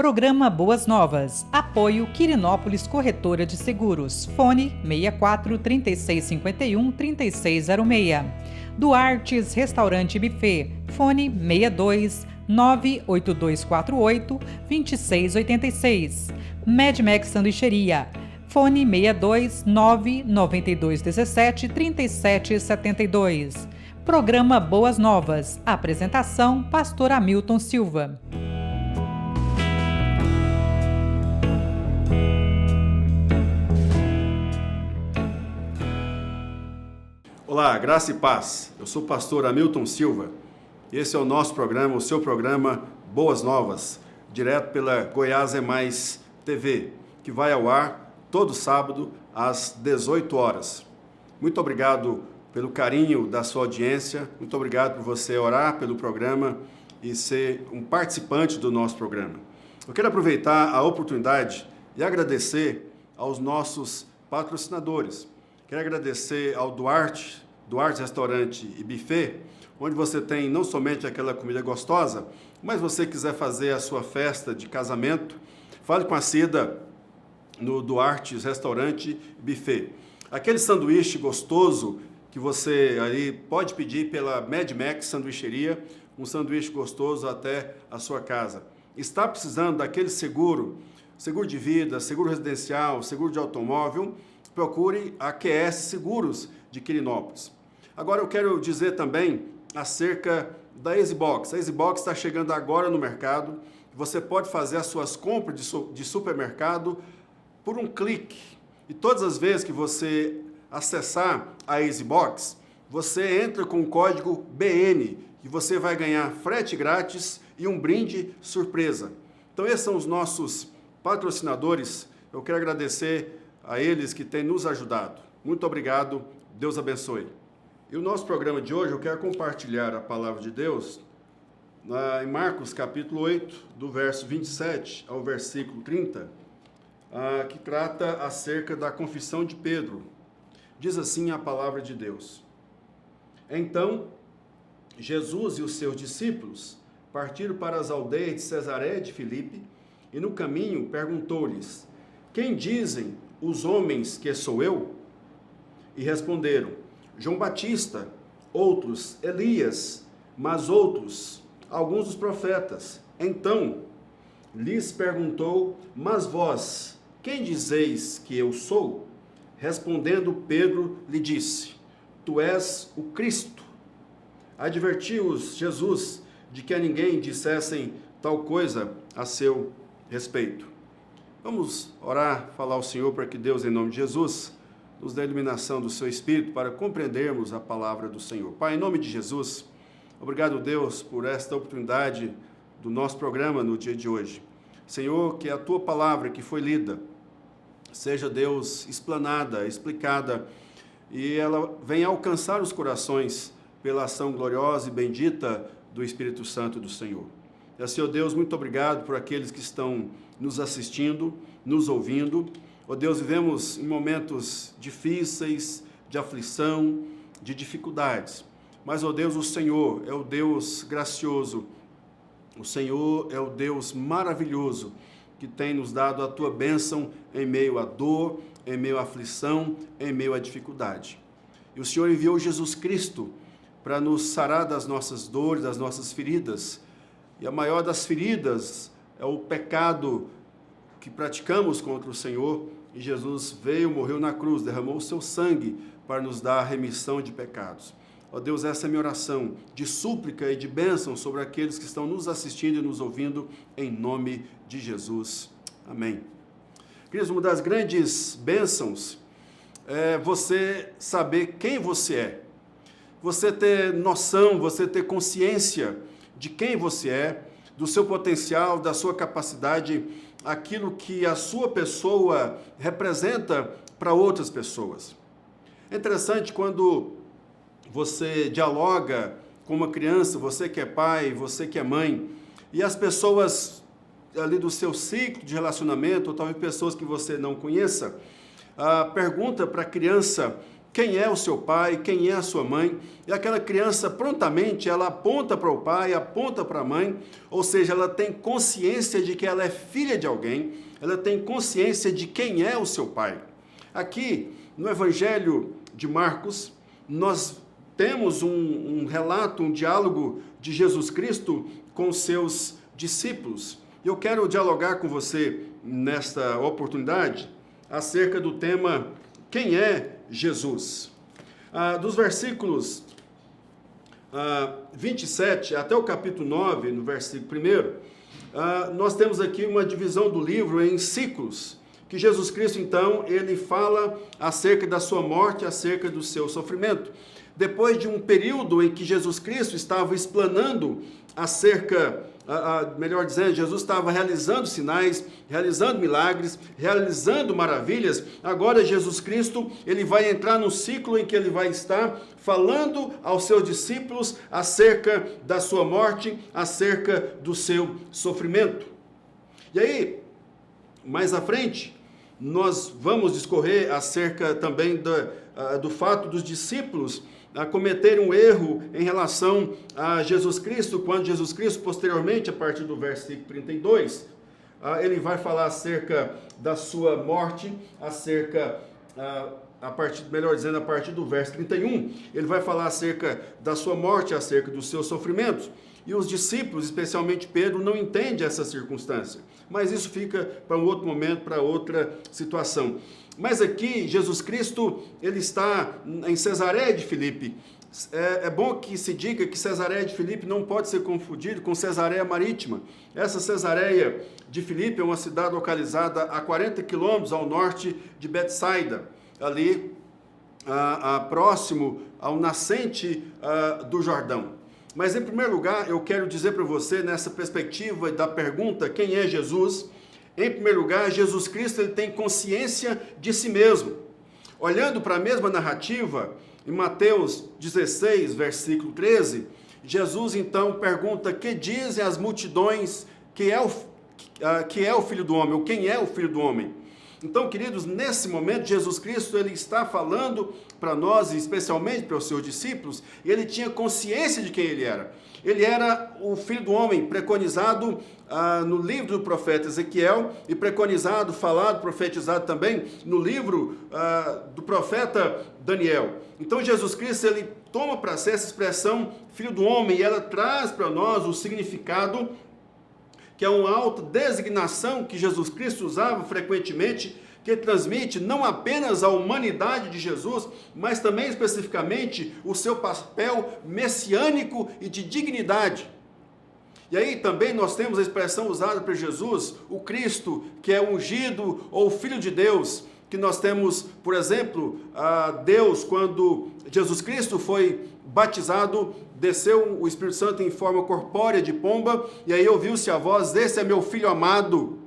Programa Boas Novas. Apoio Quirinópolis Corretora de Seguros. Fone 64 3651 3606. Duartes Restaurante e Buffet. Fone 62 98248 2686. Medmex Sanduicheria. Fone 62 99217 3772. Programa Boas Novas. Apresentação: Pastor Hamilton Silva. Olá, graça e paz. Eu sou o pastor Hamilton Silva. Esse é o nosso programa, o seu programa Boas Novas, direto pela Goiás é Mais TV, que vai ao ar todo sábado às 18 horas. Muito obrigado pelo carinho da sua audiência, muito obrigado por você orar pelo programa e ser um participante do nosso programa. Eu quero aproveitar a oportunidade e agradecer aos nossos patrocinadores. Quero agradecer ao Duarte Restaurante e Buffet, onde você tem não somente aquela comida gostosa, mas você quiser fazer a sua festa de casamento, fale com a Cida no Duarte Restaurante e Buffet. Aquele sanduíche gostoso que você aí pode pedir pela Medmex Sanduicheria, um sanduíche gostoso até a sua casa. Está precisando daquele seguro de vida, seguro residencial, seguro de automóvel? Procure a QS Seguros de Quirinópolis. Agora eu quero dizer também acerca da EasyBox. A EasyBox está chegando agora no mercado. Você pode fazer as suas compras de supermercado por um clique. E todas as vezes que você acessar a EasyBox, você entra com o código BN e você vai ganhar frete grátis e um brinde surpresa. Então esses são os nossos patrocinadores. Eu quero agradecer a eles que têm nos ajudado. Muito obrigado, Deus abençoe. E o nosso programa de hoje, eu quero compartilhar a palavra de Deus em Marcos capítulo 8, do verso 27 ao versículo 30, que trata acerca da confissão de Pedro. Diz assim a palavra de Deus: Então, Jesus e os seus discípulos partiram para as aldeias de Cesareia de Filipe, e no caminho perguntou-lhes: Quem dizem os homens que sou eu? E responderam: João Batista, outros Elias, mas outros, alguns dos profetas. Então lhes perguntou: Mas vós, quem dizeis que eu sou? Respondendo Pedro, lhe disse: Tu és o Cristo. Advertiu-os Jesus de que a ninguém dissessem tal coisa a seu respeito. Vamos orar, falar ao Senhor para que Deus, em nome de Jesus, nos dê a iluminação do seu Espírito para compreendermos a palavra do Senhor. Pai, em nome de Jesus, obrigado, Deus, por esta oportunidade do nosso programa no dia de hoje. Senhor, que a tua palavra que foi lida seja, Deus, explanada, explicada, e ela venha alcançar os corações pela ação gloriosa e bendita do Espírito Santo do Senhor. Senhor Deus, muito obrigado por aqueles que estão nos assistindo, nos ouvindo. Ó Deus, vivemos em momentos difíceis, de aflição, de dificuldades. Mas, ó Deus, o Senhor é o Deus gracioso. O Senhor é o Deus maravilhoso que tem nos dado a tua bênção em meio à dor, em meio à aflição, em meio à dificuldade. E o Senhor enviou Jesus Cristo para nos sarar das nossas dores, das nossas feridas. E a maior das feridas é o pecado que praticamos contra o Senhor. E Jesus veio, morreu na cruz, derramou o seu sangue para nos dar a remissão de pecados. Ó Deus, essa é a minha oração de súplica e de bênção sobre aqueles que estão nos assistindo e nos ouvindo, em nome de Jesus. Amém. Queridos, uma das grandes bênçãos é você saber quem você é. Você ter noção, você ter consciência de quem você é, do seu potencial, da sua capacidade, aquilo que a sua pessoa representa para outras pessoas. É interessante quando você dialoga com uma criança, você que é pai, você que é mãe, e as pessoas ali do seu ciclo de relacionamento, ou talvez pessoas que você não conheça, pergunta para a criança quem é o seu pai, quem é a sua mãe, e aquela criança prontamente, ela aponta para o pai, aponta para a mãe, ou seja, ela tem consciência de que ela é filha de alguém, ela tem consciência de quem é o seu pai. Aqui, no Evangelho de Marcos, nós temos um relato, um diálogo de Jesus Cristo com os seus discípulos. Eu quero dialogar com você nesta oportunidade acerca do tema quem é Jesus. Dos versículos 27 até o capítulo 9, no versículo 1, nós temos aqui uma divisão do livro em ciclos, que Jesus Cristo, então, ele fala acerca da sua morte, acerca do seu sofrimento. Depois de um período em que Jesus Cristo estava explanando acerca, melhor dizendo, Jesus estava realizando sinais, realizando milagres, realizando maravilhas. Agora Jesus Cristo, ele vai entrar no ciclo em que ele vai estar falando aos seus discípulos acerca da sua morte, acerca do seu sofrimento. E aí, mais à frente, nós vamos discorrer acerca também do fato dos discípulos a cometer um erro em relação a Jesus Cristo, quando Jesus Cristo, posteriormente, a partir do versículo 32, ele vai falar acerca da sua morte, acerca, a partir do verso 31, ele vai falar acerca da sua morte, acerca dos seus sofrimentos. E os discípulos, especialmente Pedro, não entendem essa circunstância. Mas isso fica para um outro momento, para outra situação. Mas aqui, Jesus Cristo, ele está em Cesareia de Filipe. É bom que se diga que Cesareia de Filipe não pode ser confundido com Cesareia Marítima. Essa Cesareia de Filipe é uma cidade localizada a 40 quilômetros ao norte de Betsaida, ali próximo ao nascente do Jordão. Mas, em primeiro lugar, eu quero dizer para você, nessa perspectiva da pergunta, quem é Jesus? Em primeiro lugar, Jesus Cristo ele tem consciência de si mesmo. Olhando para a mesma narrativa, em Mateus 16, versículo 13, Jesus, então, pergunta, que dizem as multidões que é o Filho do Homem, ou quem é o Filho do Homem? Então, queridos, nesse momento, Jesus Cristo, ele está falando para nós, e especialmente para os seus discípulos, e ele tinha consciência de quem ele era. Ele era o Filho do Homem, preconizado no livro do profeta Ezequiel, e preconizado, falado, profetizado também no livro do profeta Daniel. Então, Jesus Cristo, ele toma para si essa expressão Filho do Homem, e ela traz para nós o significado que é uma autodesignação que Jesus Cristo usava frequentemente, que transmite não apenas a humanidade de Jesus, mas também especificamente o seu papel messiânico e de dignidade. E aí também nós temos a expressão usada por Jesus, o Cristo, que é ungido ou Filho de Deus, que nós temos, por exemplo, Deus, quando Jesus Cristo foi batizado, desceu o Espírito Santo em forma corpórea de pomba, e aí ouviu-se a voz, esse é meu Filho amado,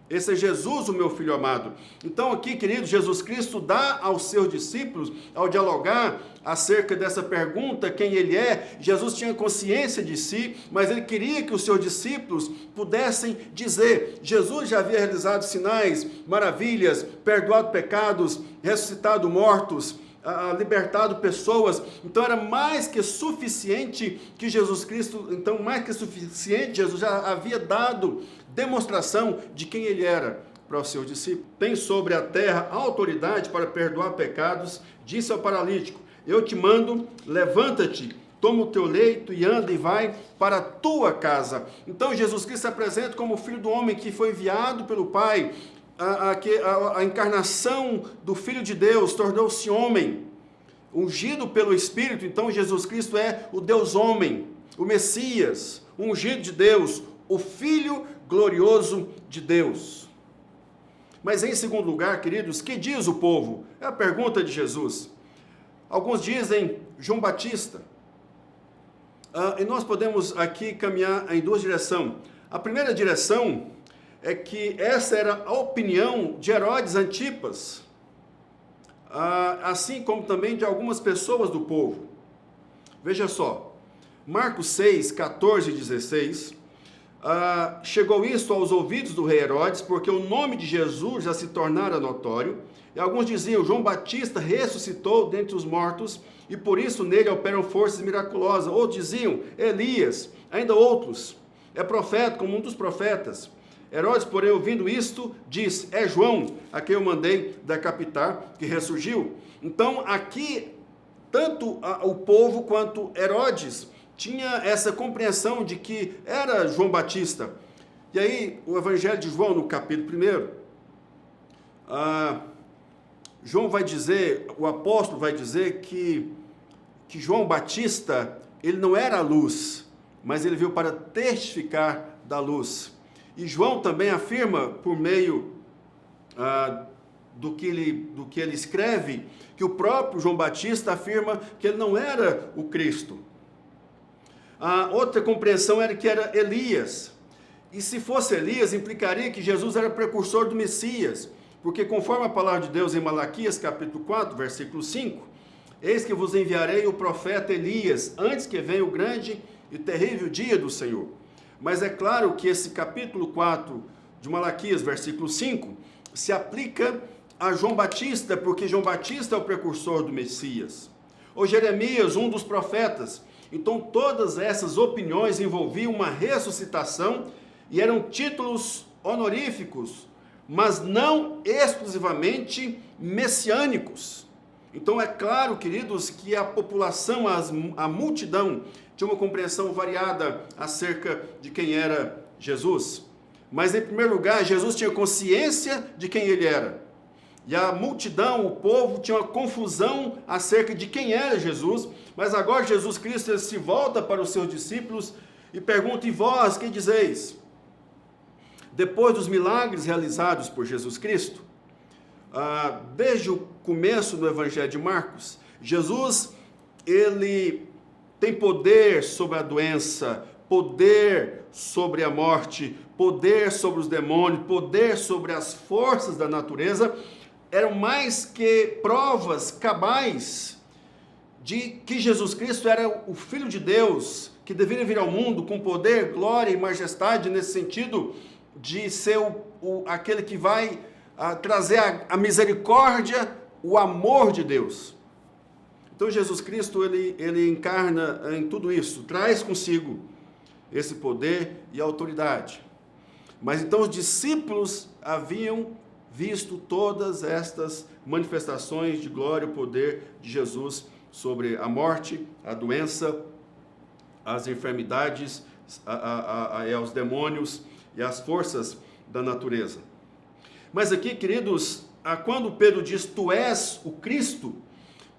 esse é Jesus, o meu Filho amado. Então aqui, querido, Jesus Cristo dá aos seus discípulos, ao dialogar acerca dessa pergunta, quem ele é, Jesus tinha consciência de si, mas ele queria que os seus discípulos pudessem dizer, Jesus já havia realizado sinais, maravilhas, perdoado pecados, ressuscitado mortos, libertado pessoas, então era mais que suficiente que Jesus Cristo, então mais que suficiente, Jesus já havia dado demonstração de quem ele era para os seus discípulos. Tem sobre a terra autoridade para perdoar pecados, disse ao paralítico, eu te mando, levanta-te, toma o teu leito e anda e vai para a tua casa. Então Jesus Cristo se apresenta como o Filho do Homem que foi enviado pelo Pai, a encarnação do Filho de Deus, tornou-se homem, ungido pelo Espírito. Então Jesus Cristo é o Deus homem, o Messias, ungido de Deus, o Filho glorioso de Deus. Mas em segundo lugar, queridos, que diz o povo? É a pergunta de Jesus. Alguns dizem João Batista. E nós podemos aqui caminhar em duas direções. A primeira direção é que essa era a opinião de Herodes Antipas, assim como também de algumas pessoas do povo. Veja só, Marcos 6, 14 e 16, chegou isso aos ouvidos do rei Herodes, porque o nome de Jesus já se tornara notório, e alguns diziam: João Batista ressuscitou dentre os mortos, e por isso nele operam forças miraculosas. Outros diziam: Elias, ainda outros: é profeta, como um dos profetas. Herodes, porém, ouvindo isto, diz: é João, a quem eu mandei decapitar, que ressurgiu. Então, aqui, tanto o povo quanto Herodes tinha essa compreensão de que era João Batista. E aí, o Evangelho de João, no capítulo 1, João vai dizer, o apóstolo vai dizer que João Batista, ele não era a luz, mas ele veio para testificar da luz. E João também afirma, por meio do que ele escreve, que o próprio João Batista afirma que ele não era o Cristo. A outra compreensão era que era Elias. E se fosse Elias, implicaria que Jesus era precursor do Messias, porque conforme a palavra de Deus em Malaquias, capítulo 4, versículo 5, eis que vos enviarei o profeta Elias, antes que venha o grande e terrível dia do Senhor. Mas é claro que esse capítulo 4 de Malaquias, versículo 5, se aplica a João Batista, porque João Batista é o precursor do Messias. Ou Jeremias, um dos profetas. Então todas essas opiniões envolviam uma ressuscitação e eram títulos honoríficos, mas não exclusivamente messiânicos. Então é claro, queridos, que a população, a multidão, tinha uma compreensão variada acerca de quem era Jesus. Mas em primeiro lugar, Jesus tinha consciência de quem ele era. E a multidão, o povo, tinha uma confusão acerca de quem era Jesus. Mas agora Jesus Cristo ele se volta para os seus discípulos e pergunta: e vós, que dizeis? Depois dos milagres realizados por Jesus Cristo, desde o começo do Evangelho de Marcos, Jesus, ele tem poder sobre a doença, poder sobre a morte, poder sobre os demônios, poder sobre as forças da natureza. Eram mais que provas cabais de que Jesus Cristo era o Filho de Deus, que deveria vir ao mundo com poder, glória e majestade, nesse sentido de ser aquele que vai trazer a misericórdia, o amor de Deus. Então Jesus Cristo, ele encarna em tudo isso, traz consigo esse poder e autoridade. Mas então os discípulos haviam visto todas estas manifestações de glória e poder de Jesus sobre a morte, a doença, as enfermidades, os demônios e as forças da natureza. Mas aqui, queridos, quando Pedro diz: tu és o Cristo,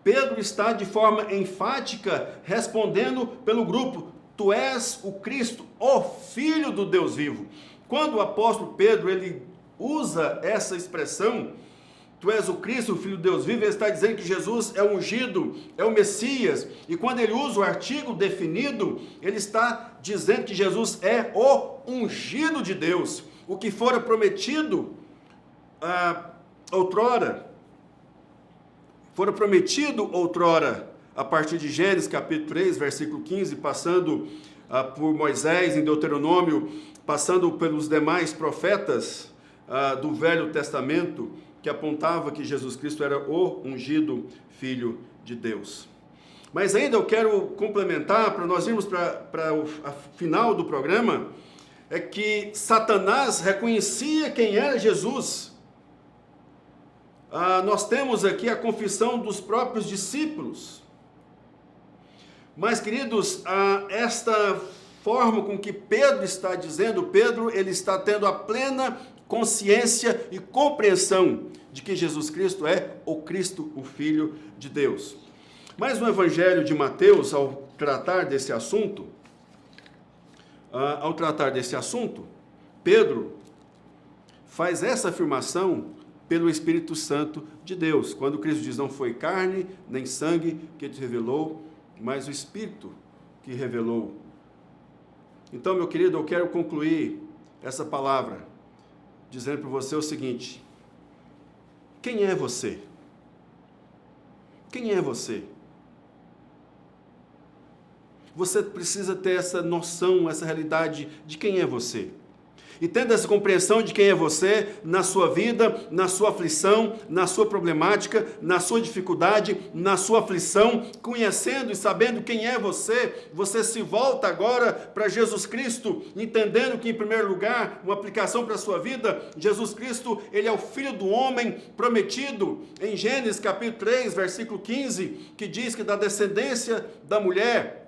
Pedro está de forma enfática respondendo pelo grupo: tu és o Cristo, o Filho do Deus vivo. Quando o apóstolo Pedro ele usa essa expressão, tu és o Cristo, o Filho de Deus vivo, ele está dizendo que Jesus é o ungido, é o Messias. E quando ele usa o artigo definido, ele está dizendo que Jesus é o ungido de Deus, o que fora prometido outrora, a partir de Gênesis capítulo 3, versículo 15, passando por Moisés em Deuteronômio, passando pelos demais profetas do Velho Testamento, que apontava que Jesus Cristo era o ungido Filho de Deus. Mas ainda eu quero complementar, para nós irmos para o final do programa, é que Satanás reconhecia quem era Jesus. Nós temos aqui a confissão dos próprios discípulos. Mas, queridos, esta forma com que Pedro está dizendo, Pedro ele está tendo a plena consciência e compreensão de que Jesus Cristo é o Cristo, o Filho de Deus. Mas no Evangelho de Mateus, ao tratar desse assunto, Pedro faz essa afirmação pelo Espírito Santo de Deus, quando Cristo diz: não foi carne nem sangue que te revelou, mas o Espírito que revelou. Então, meu querido, eu quero concluir essa palavra dizendo para você o seguinte: quem é você? Quem é você? você precisa ter essa noção, essa realidade de quem é você. E tendo essa compreensão de quem é você, na sua vida, na sua aflição, na sua problemática, na sua dificuldade, na sua aflição, conhecendo e sabendo quem é você, você se volta agora para Jesus Cristo, entendendo que, em primeiro lugar, uma aplicação para a sua vida, Jesus Cristo, Ele é o Filho do homem prometido, em Gênesis capítulo 3, versículo 15, que diz que da descendência da mulher,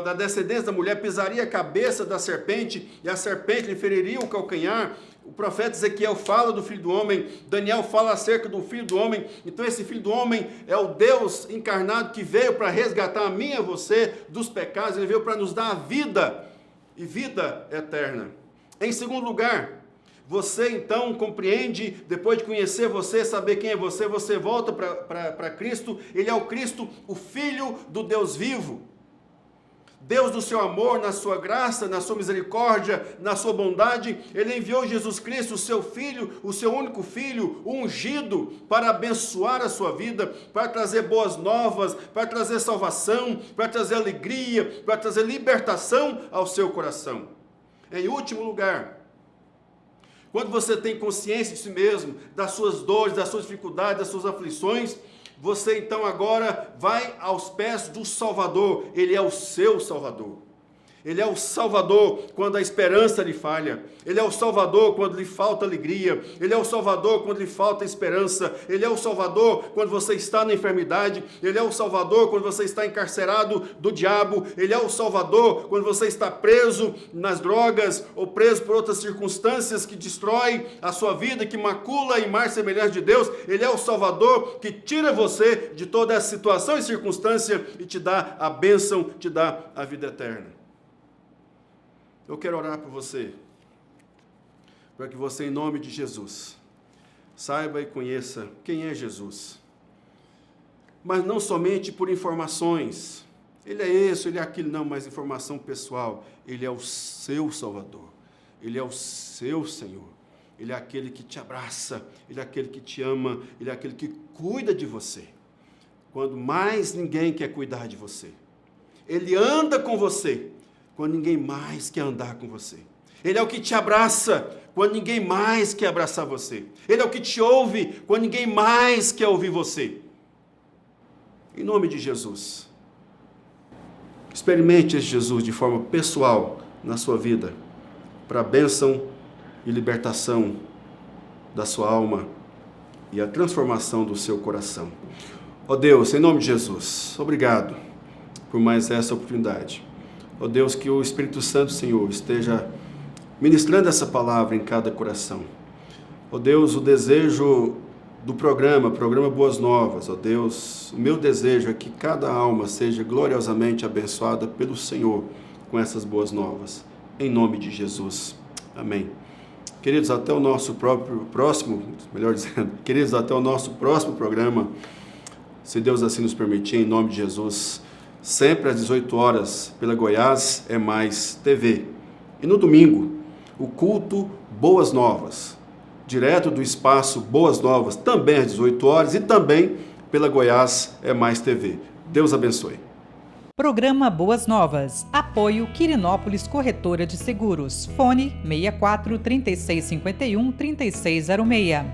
da descendência da mulher pisaria a cabeça da serpente e a serpente lhe feriria o calcanhar. O profeta Ezequiel fala do Filho do Homem, Daniel fala acerca do Filho do Homem. Então esse Filho do Homem é o Deus encarnado que veio para resgatar a mim e a você dos pecados. Ele veio para nos dar a vida e vida eterna. Em segundo lugar, você então compreende, depois de conhecer você, saber quem é você, você volta para Cristo. Ele é o Cristo, o Filho do Deus vivo. Deus do seu amor, na sua graça, na sua misericórdia, na sua bondade, Ele enviou Jesus Cristo, o seu Filho, o seu único Filho, ungido, para abençoar a sua vida, para trazer boas novas, para trazer salvação, para trazer alegria, para trazer libertação ao seu coração. Em último lugar, quando você tem consciência de si mesmo, das suas dores, das suas dificuldades, das suas aflições, você então agora vai aos pés do Salvador. Ele é o seu Salvador. Ele é o Salvador quando a esperança lhe falha. Ele é o Salvador quando lhe falta alegria. Ele é o Salvador quando lhe falta esperança. Ele é o Salvador quando você está na enfermidade. Ele é o Salvador quando você está encarcerado do diabo. Ele é o Salvador quando você está preso nas drogas ou preso por outras circunstâncias que destrói a sua vida, que macula a imagem e semelhança de Deus. Ele é o Salvador que tira você de toda essa situação e circunstância e te dá a bênção, te dá a vida eterna. Eu quero orar por você, para que você, em nome de Jesus, saiba e conheça quem é Jesus. Mas não somente por informações, Ele é isso, Ele é aquilo, não, mas informação pessoal. Ele é o seu Salvador, Ele é o seu Senhor, Ele é aquele que te abraça, Ele é aquele que te ama, Ele é aquele que cuida de você, quando mais ninguém quer cuidar de você. Ele anda com você, quando ninguém mais quer andar com você. Ele é o que te abraça quando ninguém mais quer abraçar você. Ele é o que te ouve quando ninguém mais quer ouvir você. Em nome de Jesus, experimente esse Jesus de forma pessoal na sua vida, para a bênção e libertação da sua alma e a transformação do seu coração. Ó Deus, em nome de Jesus, obrigado por mais essa oportunidade. Ó Deus, que o Espírito Santo, Senhor, esteja ministrando essa palavra em cada coração. Ó Deus, o desejo do programa Boas Novas, ó Deus, o meu desejo é que cada alma seja gloriosamente abençoada pelo Senhor com essas boas novas. Em nome de Jesus. Amém. Queridos, até o nosso queridos, até o nosso próximo programa, se Deus assim nos permitir, em nome de Jesus, sempre às 18 horas, pela Goiás é Mais TV. E no domingo, o culto Boas Novas, direto do espaço Boas Novas, também às 18 horas e também pela Goiás é Mais TV. Deus abençoe. Programa Boas Novas. Apoio Quirinópolis Corretora de Seguros. Fone 64 3651 3606.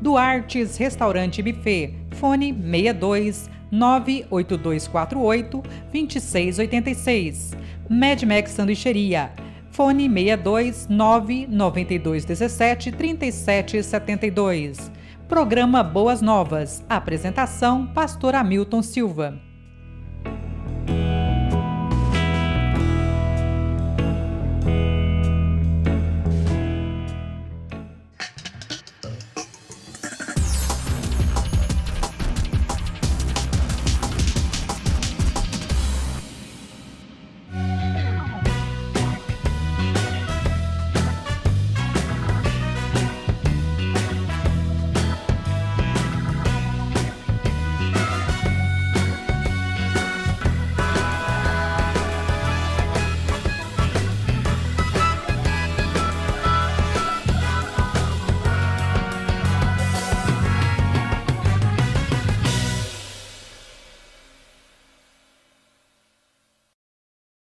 Duartes Restaurante e Buffet. Fone 62 98248 2686. Medmex Sanduicheria. Fone 62 99217 3772. Programa Boas Novas. Apresentação: Pastor Hamilton Silva.